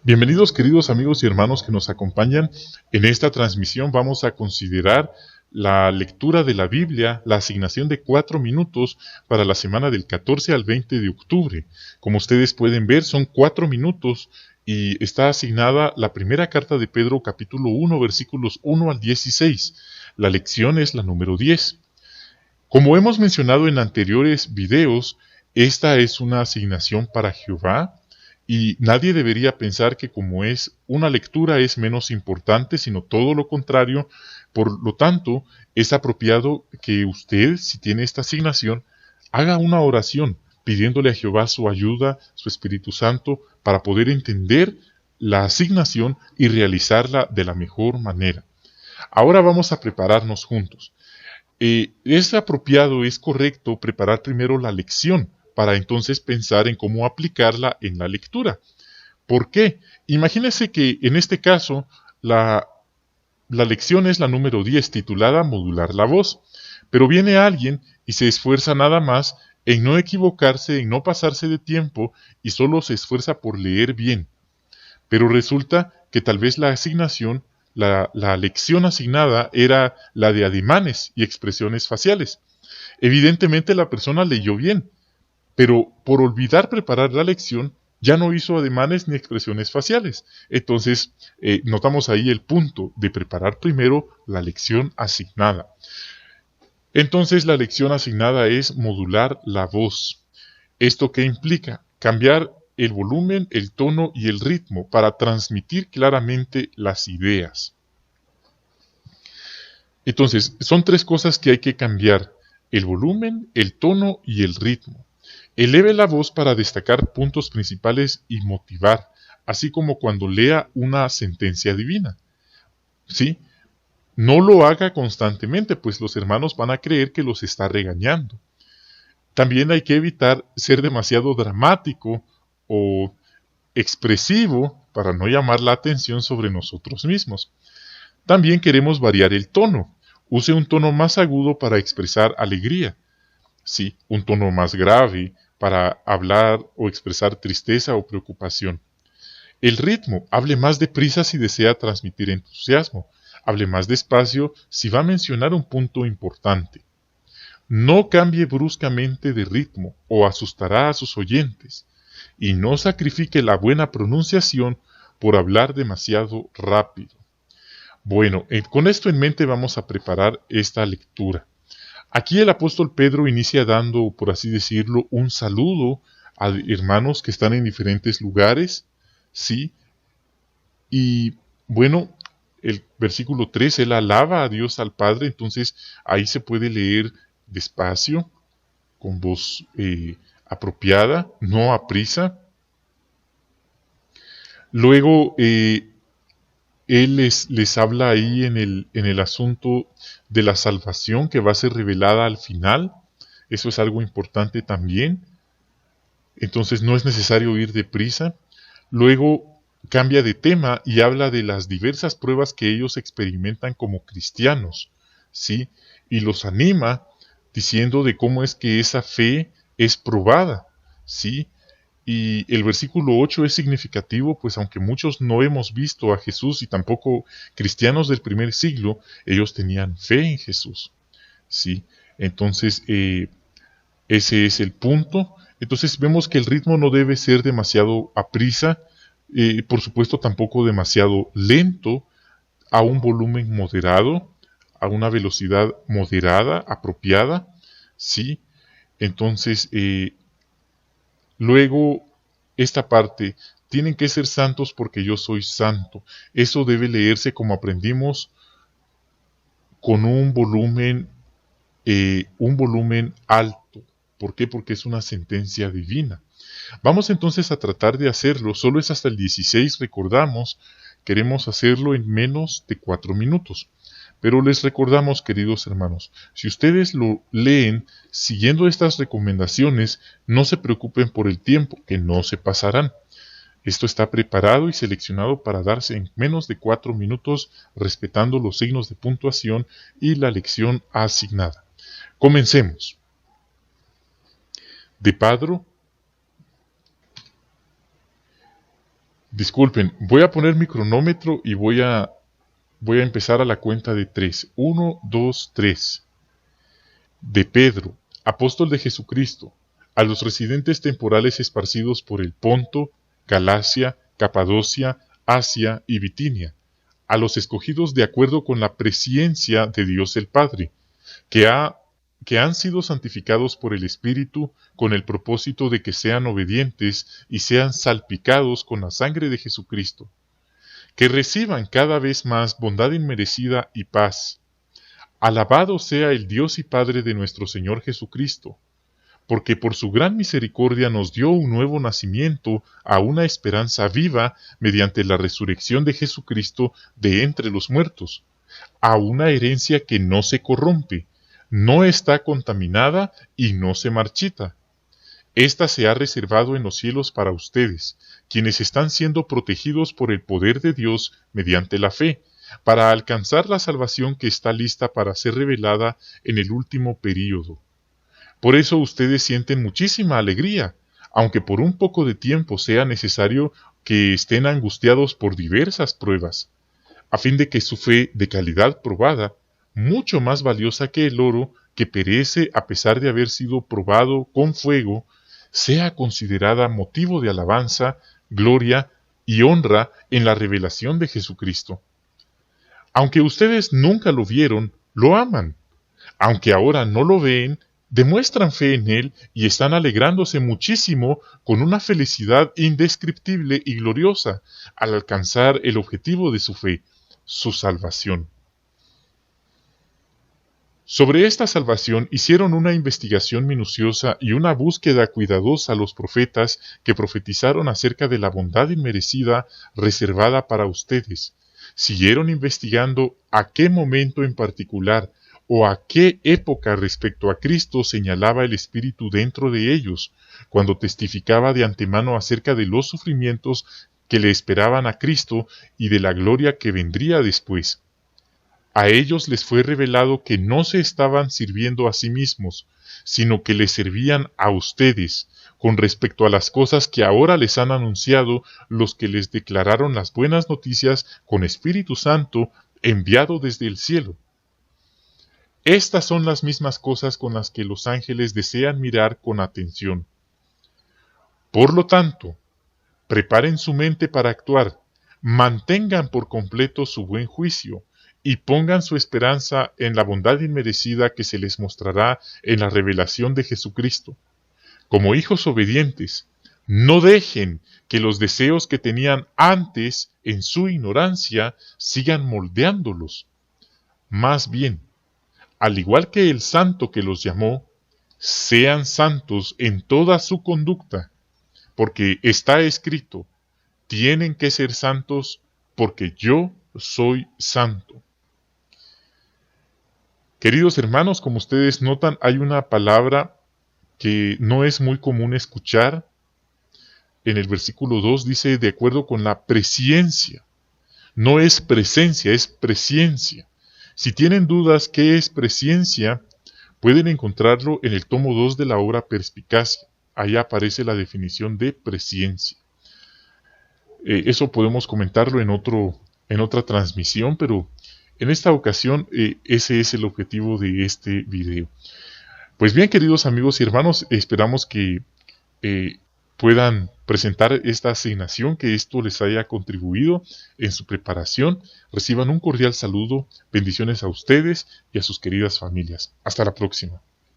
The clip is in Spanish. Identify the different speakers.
Speaker 1: Bienvenidos queridos amigos y hermanos que nos acompañan. En esta transmisión vamos a considerar la lectura de la Biblia, la asignación de 4 minutos para la semana del 14 al 20 de octubre. Como ustedes pueden ver, son 4 minutos y está asignada la primera carta de Pedro, capítulo 1, versículos 1 al 16. La lección es la número 10. Como hemos mencionado en anteriores videos, esta es una asignación para Jehová, y nadie debería pensar que como es una lectura es menos importante, sino todo lo contrario. Por lo tanto, es apropiado que usted, si tiene esta asignación, haga una oración pidiéndole a Jehová su ayuda, su Espíritu Santo, para poder entender la asignación y realizarla de la mejor manera. Ahora vamos a prepararnos juntos. Es apropiado, es correcto preparar primero la lección, para entonces pensar en cómo aplicarla en la lectura. ¿Por qué? Imagínense que en este caso la lección es la número 10, titulada Modular la voz, pero viene alguien y se esfuerza nada más en no equivocarse, en no pasarse de tiempo y solo se esfuerza por leer bien. Pero resulta que tal vez la asignación, la lección asignada era la de ademanes y expresiones faciales. Evidentemente la persona leyó bien, pero por olvidar preparar la lección, ya no hizo ademanes ni expresiones faciales. Entonces, notamos ahí el punto de preparar primero la lección asignada. Entonces, la lección asignada es modular la voz. ¿Esto qué implica? Cambiar el volumen, el tono y el ritmo para transmitir claramente las ideas. Entonces, son 3 cosas que hay que cambiar: el volumen, el tono y el ritmo. Eleve la voz para destacar puntos principales y motivar, así como cuando lea una sentencia divina. ¿Sí? No lo haga constantemente, pues los hermanos van a creer que los está regañando. También hay que evitar ser demasiado dramático o expresivo para no llamar la atención sobre nosotros mismos. También queremos variar el tono. Use un tono más agudo para expresar alegría. Sí, un tono más grave para hablar o expresar tristeza o preocupación. El ritmo: hable más deprisa si desea transmitir entusiasmo. Hable más despacio si va a mencionar un punto importante. No cambie bruscamente de ritmo o asustará a sus oyentes. Y no sacrifique la buena pronunciación por hablar demasiado rápido. Bueno, con esto en mente vamos a preparar esta lectura. Aquí el apóstol Pedro inicia dando, por así decirlo, un saludo a hermanos que están en diferentes lugares, ¿sí? Y bueno, el versículo 3, él alaba a Dios al Padre, entonces ahí se puede leer despacio, con voz apropiada, no a prisa. Luego, él les habla ahí en el asunto de la salvación que va a ser revelada al final. Eso es algo importante también. Entonces no es necesario ir deprisa. Luego cambia de tema y habla de las diversas pruebas que ellos experimentan como cristianos, ¿sí? Y los anima diciendo de cómo es que esa fe es probada, ¿sí? Y el versículo 8 es significativo, pues aunque muchos no hemos visto a Jesús y tampoco cristianos del primer siglo, ellos tenían fe en Jesús, ¿sí? Entonces, ese es el punto. Entonces vemos que el ritmo no debe ser demasiado aprisa, por supuesto tampoco demasiado lento, a un volumen moderado, a una velocidad moderada, apropiada, ¿sí? Entonces, luego, esta parte: tienen que ser santos porque yo soy santo. Eso debe leerse, como aprendimos, con un volumen alto. ¿Por qué? Porque es una sentencia divina. Vamos entonces a tratar de hacerlo. Solo es hasta el 16, recordamos. Queremos hacerlo en menos de 4 minutos. Pero les recordamos, queridos hermanos, si ustedes lo leen siguiendo estas recomendaciones, no se preocupen por el tiempo, que no se pasarán. Esto está preparado y seleccionado para darse en menos de 4 minutos, respetando los signos de puntuación y la lección asignada. Comencemos. De Disculpen, voy a poner mi cronómetro y voy a empezar a la cuenta de 3. 1, 2, 3. De Pedro, apóstol de Jesucristo, a los residentes temporales esparcidos por el Ponto, Galacia, Capadocia, Asia y Bitinia, a los escogidos de acuerdo con la presciencia de Dios el Padre, que han sido santificados por el Espíritu con el propósito de que sean obedientes y sean salpicados con la sangre de Jesucristo, que reciban cada vez más bondad inmerecida y paz. Alabado sea el Dios y Padre de nuestro Señor Jesucristo, porque por su gran misericordia nos dio un nuevo nacimiento a una esperanza viva mediante la resurrección de Jesucristo de entre los muertos, a una herencia que no se corrompe, no está contaminada y no se marchita. Esta se ha reservado en los cielos para ustedes, quienes están siendo protegidos por el poder de Dios mediante la fe, para alcanzar la salvación que está lista para ser revelada en el último período. Por eso ustedes sienten muchísima alegría, aunque por un poco de tiempo sea necesario que estén angustiados por diversas pruebas, a fin de que su fe de calidad probada, mucho más valiosa que el oro que perece a pesar de haber sido probado con fuego, sea considerada motivo de alabanza, gloria y honra en la revelación de Jesucristo. Aunque ustedes nunca lo vieron, lo aman. Aunque ahora no lo ven, demuestran fe en Él y están alegrándose muchísimo con una felicidad indescriptible y gloriosa al alcanzar el objetivo de su fe, su salvación. Sobre esta salvación hicieron una investigación minuciosa y una búsqueda cuidadosa los profetas que profetizaron acerca de la bondad inmerecida reservada para ustedes. Siguieron investigando a qué momento en particular o a qué época respecto a Cristo señalaba el Espíritu dentro de ellos, cuando testificaba de antemano acerca de los sufrimientos que le esperaban a Cristo y de la gloria que vendría después. A ellos les fue revelado que no se estaban sirviendo a sí mismos, sino que les servían a ustedes, con respecto a las cosas que ahora les han anunciado los que les declararon las buenas noticias con Espíritu Santo enviado desde el cielo. Estas son las mismas cosas con las que los ángeles desean mirar con atención. Por lo tanto, preparen su mente para actuar, mantengan por completo su buen juicio, y pongan su esperanza en la bondad inmerecida que se les mostrará en la revelación de Jesucristo. Como hijos obedientes, no dejen que los deseos que tenían antes en su ignorancia sigan moldeándolos. Más bien, al igual que el santo que los llamó, sean santos en toda su conducta, porque está escrito, tienen que ser santos porque yo soy santo. Queridos hermanos, como ustedes notan, hay una palabra que no es muy común escuchar. En el versículo 2 dice, de acuerdo con la presciencia. No es presencia, es presciencia. Si tienen dudas qué es presciencia, pueden encontrarlo en el tomo 2 de la obra Perspicacia. Ahí aparece la definición de presciencia. Eso podemos comentarlo en otra transmisión, pero en esta ocasión ese es el objetivo de este video. Pues bien, queridos amigos y hermanos, esperamos que puedan presentar esta asignación, que esto les haya contribuido en su preparación. Reciban un cordial saludo, bendiciones a ustedes y a sus queridas familias. Hasta la próxima.